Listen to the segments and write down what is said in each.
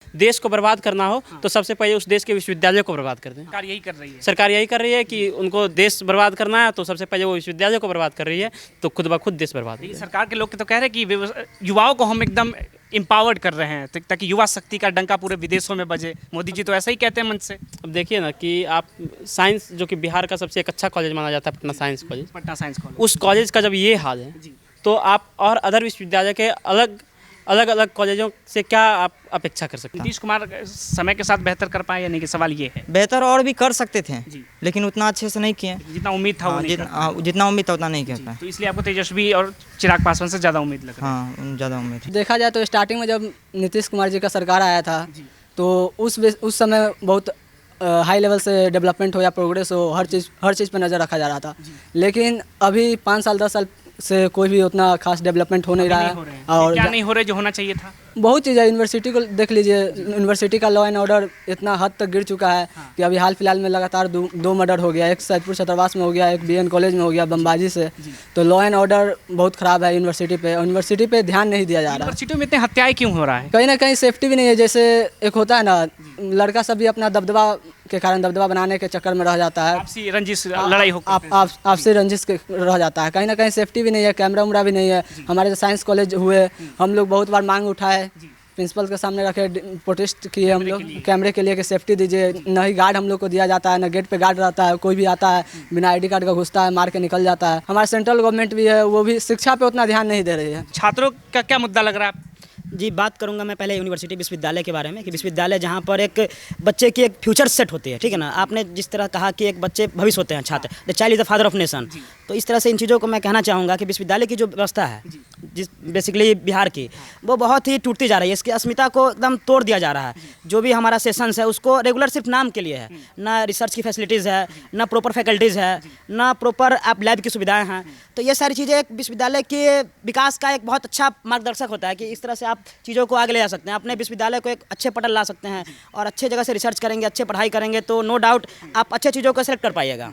देश को बर्बाद करना हो तो सबसे पहले उस देश के विश्वविद्यालय को बर्बाद कर दें। सरकार यही कर रही है। सरकार यही कर रही है कि उनको देश बर्बाद करना है तो सबसे पहले वो विश्वविद्यालय को बर्बाद कर रही है, तो खुद ब खुद देश बर्बाद लेकिन है। सरकार के लोग तो कह रहे हैं कि युवाओं को हम एकदम एम्पावर्ड कर रहे हैं ताकि युवा शक्ति का डंका पूरे विदेशों में बजे। मोदी जी तो ऐसा ही कहते हैं मन से। अब देखिए ना कि आप साइंस, जो कि बिहार का सबसे एक अच्छा कॉलेज माना जाता है, Patna science college, Patna science college, उस कॉलेज का जब ये हाल है तो आप और अदर विश्वविद्यालय के अलग अलग कॉलेजों से क्या आप अपेक्षा कर सकते हैं? नीतीश कुमार समय के साथ बेहतर कर पाए या नहीं, कि सवाल ये है। बेहतर और भी कर सकते थे जी। लेकिन उतना अच्छे से नहीं किए। जितना उम्मीद था वो नहीं कर पाए। जितना उम्मीद था उतना नहीं कर पाए। तो इसलिए आपको तेजस्वी और चिराग पासवान से ज़्यादा उम्मीद लग रही है। हाँ, ज़्यादा उम्मीद है। देखा जाए तो स्टार्टिंग में जब नीतीश कुमार जी का सरकार आया था तो उस समय बहुत हाई लेवल से डेवलपमेंट हो या प्रोग्रेस हो, हर चीज़ पर नज़र रखा जा रहा था। लेकिन अभी 5 साल 10 साल से कोई भी उतना खास डेवलपमेंट हो नहीं रहा है। और क्या नहीं हो रहे जो होना चाहिए था? बहुत चीज़ है। यूनिवर्सिटी को देख लीजिए, यूनिवर्सिटी का लॉ एंड ऑर्डर इतना हद तक गिर चुका है कि अभी हाल फिलहाल में लगातार दो मर्डर हो गया। एक सैदपुर छतरवास में हो गया, एक BN कॉलेज में हो गया बमबाजी से। तो लॉ एंड ऑर्डर बहुत ख़राब है यूनिवर्सिटी पे ध्यान नहीं दिया जा रहा है। यूनिवर्सिटियों में इतने हत्याएं क्यों हो रहा है? कहीं ना कहीं सेफ्टी भी नहीं है। जैसे एक होता है ना, लड़का सब भी अपना दबदबा के कारण दबदबा बनाने के चक्कर में रह जाता है, आपसी रंजिश लड़ाई हो आपसे रंजिश के रह जाता है। कहीं ना कहीं सेफ्टी भी नहीं है, कैमरा उमरा भी नहीं है। हमारे जो साइंस कॉलेज हुए, हम लोग बहुत बार मांग उठाए, प्रिंसिपल के सामने रखे, प्रोटेस्ट किए हम लोग कैमरे के लिए कि सेफ्टी दीजिए। न ही गार्ड हम लोग को दिया जाता है, न गेट पे गार्ड रहता है। कोई भी आता है बिना ID कार्ड का घुसता है, मार के निकल जाता है। हमारा सेंट्रल गवर्नमेंट भी है, वो भी शिक्षा पे उतना ध्यान नहीं दे रही है। छात्रों का क्या मुद्दा लग रहा है? जी, बात करूंगा मैं पहले यूनिवर्सिटी विश्वविद्यालय के बारे में कि विश्वविद्यालय जहां पर एक बच्चे की एक फ्यूचर सेट होती है, ठीक है ना। आपने जिस तरह कहा कि एक बच्चे भविष्य होते हैं, छात्र, the child is the father of nation, तो इस तरह से इन चीज़ों को मैं कहना चाहूँगा कि विश्वविद्यालय की जो व्यवस्था है जिस बेसिकली बिहार की, वो बहुत ही टूटती जा रही है। इसकी अस्मिता को एकदम तोड़ दिया जा रहा है। जो भी हमारा सेशंस है उसको रेगुलर सिर्फ नाम के लिए है, ना रिसर्च की फैसिलिटीज़ है, ना प्रॉपर फैकल्टीज़ है, ना प्रॉपर आप लैब की सुविधाएँ हैं। तो ये सारी चीज़ें एक विश्वविद्यालय के विकास का एक बहुत अच्छा मार्गदर्शक होता है कि इस तरह से आप चीज़ों को आगे ले जा सकते हैं, अपने विश्वविद्यालय को एक अच्छे पटल ला सकते हैं और अच्छे जगह से रिसर्च करेंगे, अच्छे पढ़ाई करेंगे तो नो डाउट आप अच्छे चीज़ों को सेलेक्ट कर पाइएगा।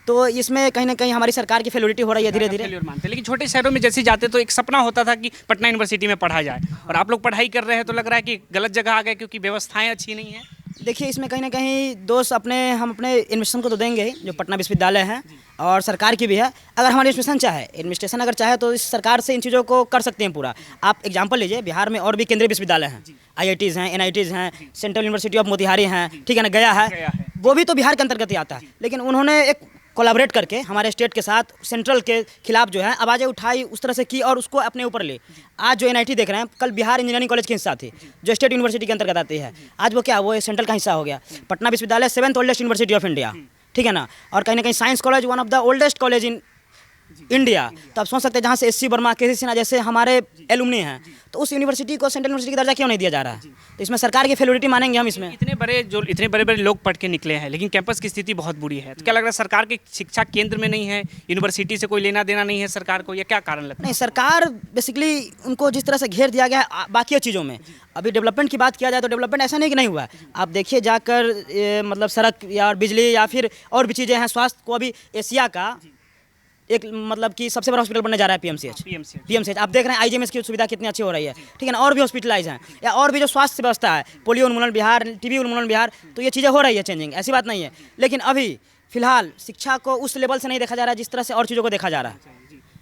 तो इसमें कहीं ना कहीं हमारी सरकार की फेलोरिटी हो रही है धीरे धीरे। मानते हैं, लेकिन छोटे शहरों में जैसे जाते तो एक सपना होता था कि पटना यूनिवर्सिटी में पढ़ा जाए, और आप लोग पढ़ाई कर रहे हैं तो लग रहा है कि गलत जगह आ गए क्योंकि व्यवस्थाएं अच्छी नहीं है। देखिए, इसमें कहीं ना कहीं दोस्त हम अपने इन्वेस्टिगेशन को तो देंगे ही, जो पटना विश्वविद्यालय है और सरकार की भी है। अगर हमारी इन्वेस्टिगेशन अगर चाहे तो इस सरकार से इन चीज़ों को कर सकते हैं पूरा। आप एग्जांपल लीजिए, बिहार में और भी केंद्रीय विश्वविद्यालय हैं, IITs हैं, NITs हैं, सेंट्रल यूनिवर्सिटी ऑफ मोतिहारी हैं, ठीक है ना, गया है, वो भी तो बिहार के अंतर्गत ही आता है। लेकिन उन्होंने एक कोलैबोरेट करके हमारे स्टेट के साथ सेंट्रल के खिलाफ जो है आवाज़ें उठाई, उस तरह से की और उसको अपने ऊपर ले। आज जो NIT देख रहे हैं, कल बिहार इंजीनियरिंग कॉलेज की हिस्सा थी जो स्टेट यूनिवर्सिटी के अंतर्गत आती है, आज वो क्या, वो सेंट्रल का हिस्सा हो गया। पटना विश्वविद्यालय 7th oldest university of India, ठीक है ना, और कहीं ना कहीं science college one of the oldest college in India. तो आप सोच सकते हैं जहाँ से SC वर्मा, KC सिन्हा जैसे हमारे एलुमनी हैं, तो उस यूनिवर्सिटी को सेंट्रल यूनिवर्सिटी का दर्जा क्यों नहीं दिया जा रहा है? तो इसमें सरकार की फेलोरिटी मानेंगे हम इसमें। इतने बड़े लोग पढ़ के निकले हैं, लेकिन कैंपस की स्थिति बहुत बुरी है। तो क्या लग रहा है सरकार के शिक्षा केंद्र में नहीं है, यूनिवर्सिटी से कोई लेना देना नहीं है सरकार को, या क्या कारण लगता है? नहीं, सरकार बेसिकली उनको जिस तरह से घेर दिया गया है बाकी चीज़ों में। अभी डेवलपमेंट की बात किया जाए तो डेवलपमेंट ऐसा नहीं कि नहीं हुआ है। आप देखिए जाकर मतलब सड़क या बिजली या फिर और भी चीज़ें हैं। स्वास्थ्य को अभी एशिया का एक मतलब कि सबसे बड़ा हॉस्पिटल बनने जा रहा है PMCH। आप देख रहे हैं IGMS की सुविधा कितनी अच्छी हो रही है, ठीक है ना, और भी हॉस्पिटलाइज हैं, या और भी जो स्वास्थ्य व्यवस्था है, पोलियो उन्मूलन बिहार, TB उन्मूलन बिहार, तो ये चीज़ें हो रही है चेंजिंग, ऐसी बात नहीं है। लेकिन अभी फिलहाल शिक्षा को उस लेवल से नहीं देखा जा रहा है जिस तरह से और चीज़ों को देखा जा रहा है।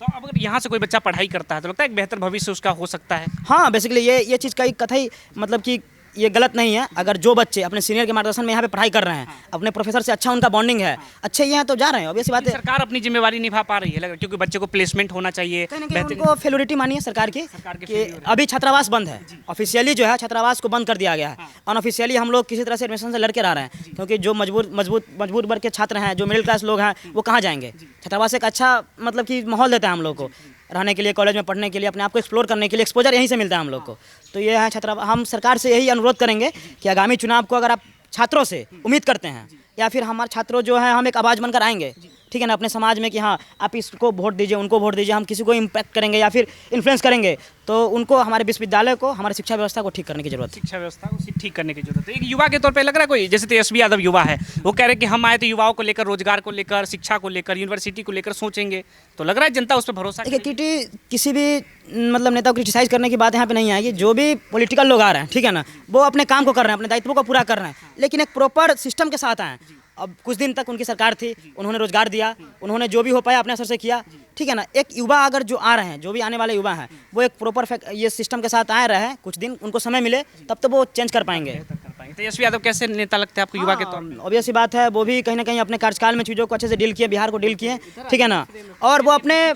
तो अब अगर यहाँ से कोई बच्चा पढ़ाई करता है तो लगता है एक बेहतर भविष्य उसका हो सकता है। हाँ, बेसिकली ये चीज़ का एक कथई मतलब कि ये गलत नहीं है। अगर जो बच्चे अपने सीनियर के मार्गदर्शन में यहाँ पे पढ़ाई कर रहे हैं, अपने प्रोफेसर से अच्छा उनका बॉन्डिंग है, अच्छे ये हैं तो जा रहे हैं। ऑब्वियस बात है, सरकार अपनी जिम्मेवारी निभा पा रही है लग रहा है, क्योंकि बच्चे को प्लेसमेंट होना चाहिए। उनको फेलोरिटी मानिए सरकार की कि अभी छात्रावास बंद है। ऑफिशियली जो है छात्रावास को बंद कर दिया गया है। अनऑफिशियली हम लोग किसी तरह से एडमिशन से लड़के रह रहे हैं, क्योंकि जो मजबूत वर्ग के छात्र हैं, जो मिडिल क्लास लोग हैं, वो कहाँ जाएंगे? छात्रावास एक अच्छा मतलब कि माहौल देता है हम लोग को रहने के लिए, कॉलेज में पढ़ने के लिए, अपने आप को एक्सप्लोर करने के लिए, एक्सपोजर यहीं से मिलता है हम लोग को। तो ये है छात्रा, हम सरकार से यही अनुरोध करेंगे कि आगामी चुनाव को अगर आप छात्रों से उम्मीद करते हैं या फिर हमारे छात्रों जो हैं हम एक आवाज़ बनकर आएंगे, ठीक है ना, अपने समाज में कि हाँ आप इसको वोट दीजिए, उनको वोट दीजिए, हम किसी को इम्पैक्ट करेंगे या फिर इन्फ्लुएंस करेंगे, तो उनको हमारे विश्वविद्यालय को, हमारे शिक्षा व्यवस्था को ठीक करने की जरूरत है। शिक्षा व्यवस्था को ठीक करने की जरूरत है। एक युवा के तौर पे लग रहा है कोई, जैसे तेजस्वी यादव युवा है, वो कह रहे हैं कि हम आए तो युवाओं को लेकर, रोजगार को लेकर, शिक्षा को लेकर, यूनिवर्सिटी को लेकर सोचेंगे, तो लग रहा है जनता उस पर भरोसा देखिए किसी भी मतलब नेता को क्रिटिसाइज करने की बात यहाँ पे नहीं आएगी। जो भी पॉलिटिकल लोग आ रहे हैं, ठीक है ना, वो अपने काम को कर रहे हैं, अपने दायित्वों को पूरा कर रहे हैं, लेकिन एक प्रॉपर सिस्टम के साथ आए। अब कुछ दिन तक उनकी सरकार थी, उन्होंने रोजगार दिया, उन्होंने जो भी हो पाया अपने असर से किया, ठीक है ना। एक युवा अगर जो आ रहे हैं, जो भी आने वाले युवा हैं, वो एक प्रॉपर ये सिस्टम के साथ आए रहे, कुछ दिन उनको समय मिले, तब तो वो चेंज कर पाएंगे। तेजस्वी यादव कैसे नेता लगते हैं आपको युवा के तौर पे? ऑब्वियस सी बात है, वो भी कहीं ना कहीं अपने कार्यकाल में चीज़ों को अच्छे से डील किए, बिहार को डील किए, ठीक है ना, और वो अपने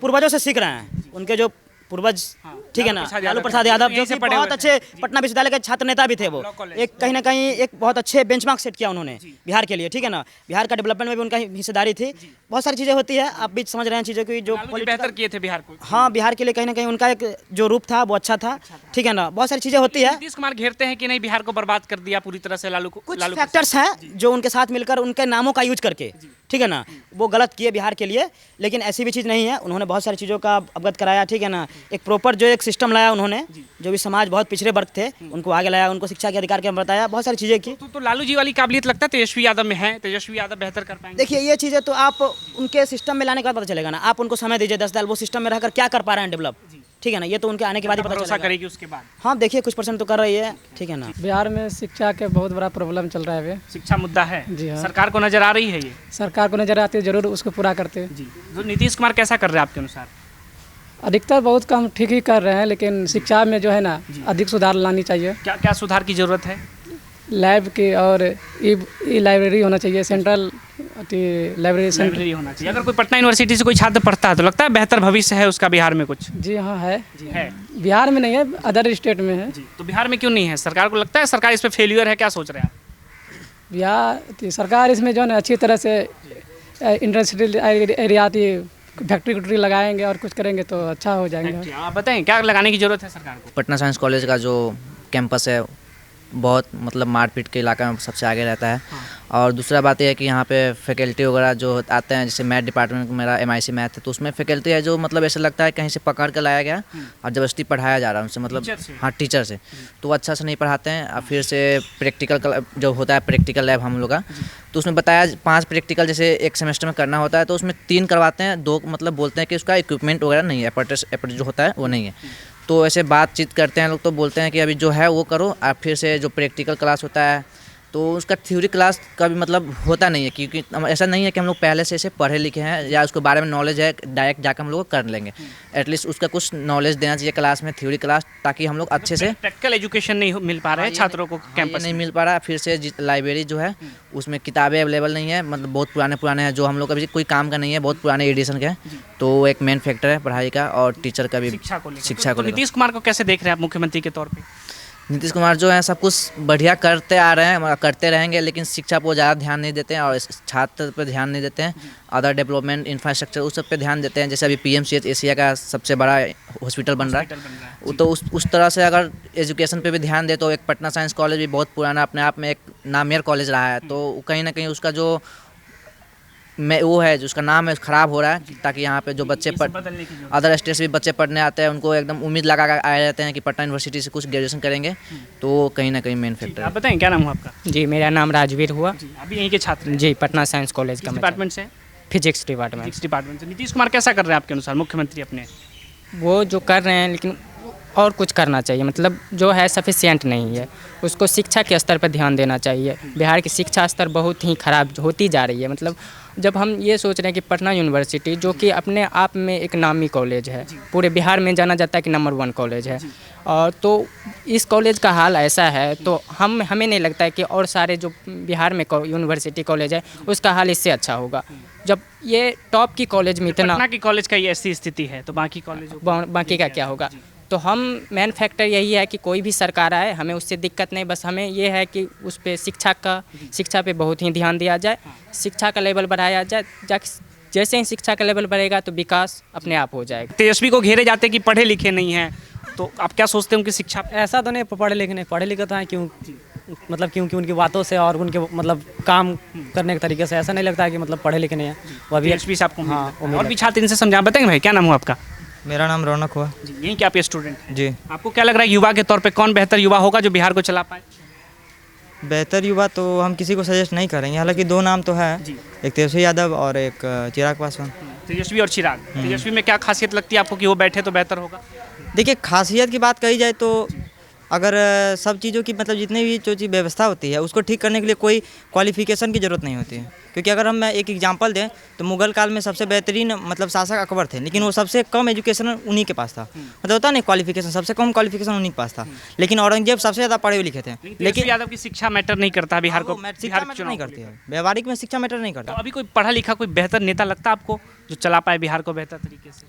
पूर्वजों से सीख रहे हैं। उनके जो पूर्वज, ठीक है ना, लालू प्रसाद यादव जो कि बहुत अच्छे पटना विश्वविद्यालय के छात्र नेता भी थे, वो एक कहीं ना कहीं एक बहुत अच्छे बेंचमार्क सेट किया उन्होंने बिहार के लिए, ठीक है ना। बिहार का डेवलपमेंट में भी उनका हिस्सेदारी थी। बहुत सारी चीज़ें होती है, आप भी समझ रहे हैं चीज़ों की, जो बेहतर किए थे बिहार को। हाँ, बिहार के लिए कहीं ना कहीं उनका एक जो रूप था वो अच्छा था, ठीक है ना। बहुत सारी चीज़ें होती है। नीतीश कुमार घेरते हैं कि नहीं बिहार को बर्बाद कर दिया पूरी तरह से लालू को। कुछ फैक्टर्स हैं जो उनके साथ मिलकर उनके नामों का यूज करके, ठीक है ना, वो गलत किए बिहार के लिए, लेकिन ऐसी भी चीज़ नहीं है। उन्होंने बहुत सारी चीज़ों का अवगत कराया, ठीक है ना। एक प्रॉपर जो एक सिस्टम लाया उन्होंने, जो भी समाज बहुत पिछड़े वर्ग थे उनको आगे लाया, उनको शिक्षा के अधिकार के बताया, बहुत सारी चीज़ें की। तो लालू जी वाली काबिलियत लगता है तेजस्वी यादव में है, तेजस्वी यादव बेहतर कर पाएंगे। देखिए ये चीज़ें तो आप उनके सिस्टम में लाने के बाद पता चलेगा ना। आप उनको समय दीजिए 10 साल, वो सिस्टम में रहकर क्या कर पा रहे हैं डेवलप, ठीक है ना। ये तो उनके आने के बाद ही पता भरोसा चलेगा। करेगी उसके बाद। हाँ, देखिए कुछ परसेंट तो कर रही है, ठीक है ना। बिहार में शिक्षा के बहुत बड़ा प्रॉब्लम चल रहा है अभी। शिक्षा मुद्दा है जी हाँ। सरकार को नजर आ रही है ये। सरकार को नजर आती है, जरूर उसको पूरा करते हैं। जी, तो नीतीश कुमार कैसा कर रहे हैं आपके अनुसार? अधिकतर बहुत कम ठीक ही कर रहे हैं, लेकिन शिक्षा में जो है ना अधिक सुधार लानी चाहिए। क्या क्या सुधार की जरूरत है? लैब की और ई लाइब्रेरी होना चाहिए, सेंट्रल लाइब्रेरी सेंटर। लाइब्रेरी होना चाहिए। अगर कोई पटना यूनिवर्सिटी से कोई छात्र पढ़ता है तो लगता है बेहतर भविष्य है उसका बिहार में कुछ? जी हाँ है। है बिहार में नहीं है, अदर स्टेट में है। तो बिहार में क्यों नहीं है? सरकार को लगता है सरकार इस पर फेलियर है, क्या सोच रहे हैं आप? बिहार सरकार इसमें जो है ना अच्छी तरह से इंडस्ट्रियल एरिया फैक्ट्री लगाएंगे और कुछ करेंगे तो अच्छा हो जाएंगे। आप बताएं क्या लगाने की जरूरत है सरकार को? पटना साइंस कॉलेज का जो कैंपस है बहुत मतलब मारपीट के इलाका में सबसे आगे रहता है। और दूसरा बात यह है कि यहाँ पे फैकल्टी वगैरह जो आते हैं, जैसे मैथ डिपार्टमेंट में मेरा MIC मैथ है, तो उसमें फैकल्टी है जो मतलब ऐसा लगता है कहीं से पकड़ कर लाया गया और ज़बरदस्ती पढ़ाया जा रहा है उनसे, मतलब हाँ टीचर से, तो अच्छा से नहीं पढ़ाते हैं। और फिर से प्रैक्टिकल जो होता है प्रैक्टिकल लैब हम लोग का, तो उसमें बताया 5 प्रैक्टिकल जैसे एक सेमेस्टर में करना होता है, तो उसमें 3 करवाते हैं, 2 मतलब बोलते हैं कि उसका इक्विपमेंट वगैरह नहीं है, एपरेटस जो होता है वो नहीं है। तो ऐसे बातचीत करते हैं लोग, तो बोलते हैं कि अभी जो है वो करो, और फिर से जो प्रैक्टिकल क्लास होता है तो उसका थ्योरी क्लास का भी मतलब होता नहीं है, क्योंकि ऐसा नहीं है कि हम लोग पहले से इसे पढ़े लिखे हैं या उसके बारे में नॉलेज है, डायरेक्ट जाकर हम लोग कर लेंगे। एटलीस्ट उसका कुछ नॉलेज देना चाहिए क्लास में, थ्योरी क्लास, ताकि हम लोग अच्छे से प्रैक्टिकल एजुकेशन नहीं मिल पा रहा है छात्रों को कैंपस नहीं मिल पा रहा। फिर से लाइब्रेरी जो है उसमें किताबें अवेलेबल नहीं है, मतलब बहुत पुराने हैं जो हम लोग अभी कोई काम का नहीं है, बहुत पुराने एडिशन के हैं, तो वो एक मेन फैक्टर है पढ़ाई का और टीचर का भी, शिक्षा को। नीतीश कुमार को कैसे देख रहे हैं आप मुख्यमंत्री के तौर पर? नीतीश कुमार जो है सब कुछ बढ़िया करते आ रहे हैं, करते रहेंगे, लेकिन शिक्षा पर ज़्यादा ध्यान नहीं देते हैं और छात्र पर ध्यान नहीं देते हैं। अदर डेवलपमेंट इंफ्रास्ट्रक्चर उस सब पे ध्यान देते हैं। जैसे अभी PMCH एशिया का सबसे बड़ा हॉस्पिटल बन रहा है, तो उस तरह से अगर एजुकेशन पे भी ध्यान दे तो एक पटना साइंस कॉलेज भी बहुत पुराना अपने आप में एक नामियर कॉलेज रहा है, तो कहीं ना कहीं उसका जो वो है जो उसका नाम है ख़राब हो रहा है, ताकि यहाँ पे जो बच्चे अदर स्टेट से भी बच्चे पढ़ने आते हैं उनको एकदम उम्मीद लगा कर आए रहते हैं कि पटना यूनिवर्सिटी से कुछ ग्रेजुएशन करेंगे, तो कहीं ना कहीं मेन फैक्टर है। आप बताएं क्या नाम हुआ आपका? जी, मेरा नाम राजवीर हुआ। अभी यहीं के छात्र? जी, पटना साइंस कॉलेज का डिपार्टमेंट से? Physics department. डिपार्टमेंट से। नीतीश कुमार कैसा कर रहे हैं आपके अनुसार मुख्यमंत्री अपने? वो जो कर रहे हैं, लेकिन और कुछ करना चाहिए, मतलब जो है सफिशिएंट नहीं है। उसको शिक्षा के स्तर पर ध्यान देना चाहिए। बिहार की शिक्षा स्तर बहुत ही ख़राब होती जा रही है। मतलब जब हम ये सोच रहे हैं कि पटना यूनिवर्सिटी जो कि अपने आप में एक नामी कॉलेज है, पूरे बिहार में जाना जाता है कि नंबर 1 कॉलेज है, और तो इस कॉलेज का हाल ऐसा है, तो हमें नहीं लगता है कि और सारे जो बिहार में यूनिवर्सिटी कॉलेज है उसका हाल इससे अच्छा होगा। जब ये टॉप की कॉलेज में इतना, पटना की कॉलेज का ये ऐसी स्थिति है तो बाकी कॉलेज बाकी का क्या होगा? तो हम मेन फैक्टर यही है कि कोई भी सरकार आए हमें उससे दिक्कत नहीं, बस हमें ये है कि उस पर शिक्षा पे बहुत ही ध्यान दिया जाए, शिक्षा का लेवल बढ़ाया जाए। जैसे ही शिक्षा का लेवल बढ़ेगा तो विकास अपने आप हो जाएगा। तेजस्वी को घेरे जाते कि पढ़े लिखे नहीं हैं, तो आप क्या सोचते हैं उनकी शिक्षा? ऐसा तो नहीं, पढ़े लिखे तो हैं, क्यों मतलब क्योंकि उनकी बातों से और उनके मतलब काम करने के तरीके से ऐसा नहीं लगता है कि मतलब पढ़े लिखे नहीं है वो अभी टीएसपी से आपको हाँ, हाँ, और भी छात्र इनसे समझा बताएंगे भाई क्या नाम हुआ आपका? मेरा नाम रौनक हुआ। जी यहीं के आप स्टूडेंट। जी। आपको क्या लग रहा है युवा के तौर पे कौन बेहतर युवा होगा जो बिहार को चला पाए? बेहतर युवा तो हम किसी को सजेस्ट नहीं करेंगे, हालांकि दो नाम तो है, एक तेजस्वी यादव और एक चिराग पासवान। तेजस्वी और चिराग। तेजस्वी में क्या खासियत लगती है आपको कि वो बैठे तो बेहतर होगा? देखिए, खासियत की बात कही जाए तो अगर सब चीज़ों की मतलब जितनी भी जो चीज़ व्यवस्था होती है उसको ठीक करने के लिए कोई क्वालिफिकेशन की ज़रूरत नहीं होती है। क्योंकि अगर हम एक एग्जांपल दें तो मुगल काल में सबसे बेहतरीन मतलब शासक अकबर थे, लेकिन वो सबसे कम एजुकेशन उन्हीं के पास था। मतलब होता नहीं क्वालिफिकेशन, सबसे कम क्वालिफिकेशन उन्हीं के पास था। लेकिन औरंगजेब सबसे ज़्यादा पढ़े लिखे थे। लेकिन यादव की शिक्षा मैटर नहीं करता बिहार को, शिक्षा मैटर नहीं करती है, व्यवहारिक में शिक्षा मैटर नहीं तो करता। अभी कोई पढ़ा लिखा कोई बेहतर नेता लगता है आपको जो चला पाए बिहार को बेहतर तरीके से?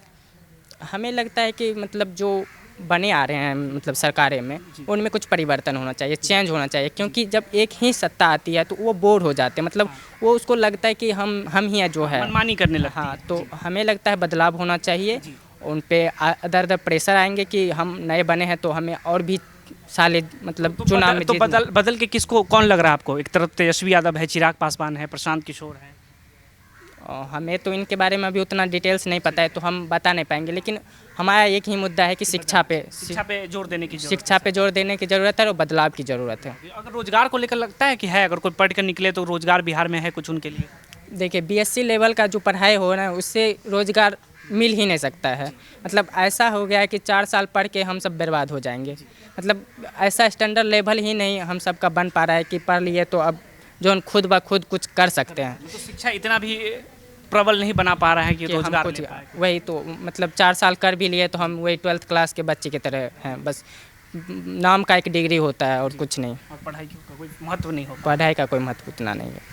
हमें लगता है कि मतलब जो बने आ रहे हैं मतलब सरकारें में उनमें कुछ परिवर्तन होना चाहिए, चेंज होना चाहिए, क्योंकि जब एक ही सत्ता आती है तो वो बोर हो जाते हैं, मतलब वो उसको लगता है कि हम ही हैं जो है, मनमानी करने लगता हाँ। तो हमें लगता है बदलाव होना चाहिए, उन पे अदर अदर प्रेशर आएंगे कि हम नए बने हैं तो हमें और भी साले मतलब तो चुनाव में तो जीतना। बदल के किसको कौन लग रहा है आपको? एक तरफ तेजस्वी यादव है, चिराग पासवान है, प्रशांत किशोर है। हमें तो इनके बारे में अभी उतना डिटेल्स नहीं पता है तो हम बता नहीं पाएंगे, लेकिन हमारा एक ही मुद्दा है कि शिक्षा पे जोर देने की जरूरत शिक्षा पे जोर देने की ज़रूरत है और बदलाव की ज़रूरत है। है। अगर रोजगार को लेकर लगता है कि है, अगर कोई पढ़ कर निकले तो रोजगार बिहार में है कुछ उनके लिए? देखिए बीएससी लेवल का जो पढ़ाई हो रहा है उससे रोज़गार मिल ही नहीं सकता है। मतलब ऐसा हो गया है कि 4 साल पढ़ के हम सब बर्बाद हो जाएंगे। मतलब ऐसा स्टैंडर्ड लेवल ही नहीं हम सबका बन पा रहा है कि पढ़ लिए तो अब जो हम खुद ब खुद कुछ कर सकते हैं। तो शिक्षा इतना भी प्रबल नहीं बना पा रहा है कि कि हम रोजगार कुछ मिल पाए। वही तो मतलब 4 साल कर भी लिए तो हम वही 12th क्लास के बच्चे की तरह हैं, बस नाम का एक डिग्री होता है और कुछ नहीं। और पढ़ाई का कोई महत्व नहीं होगा। पढ़ाई का कोई महत्व उतना नहीं है।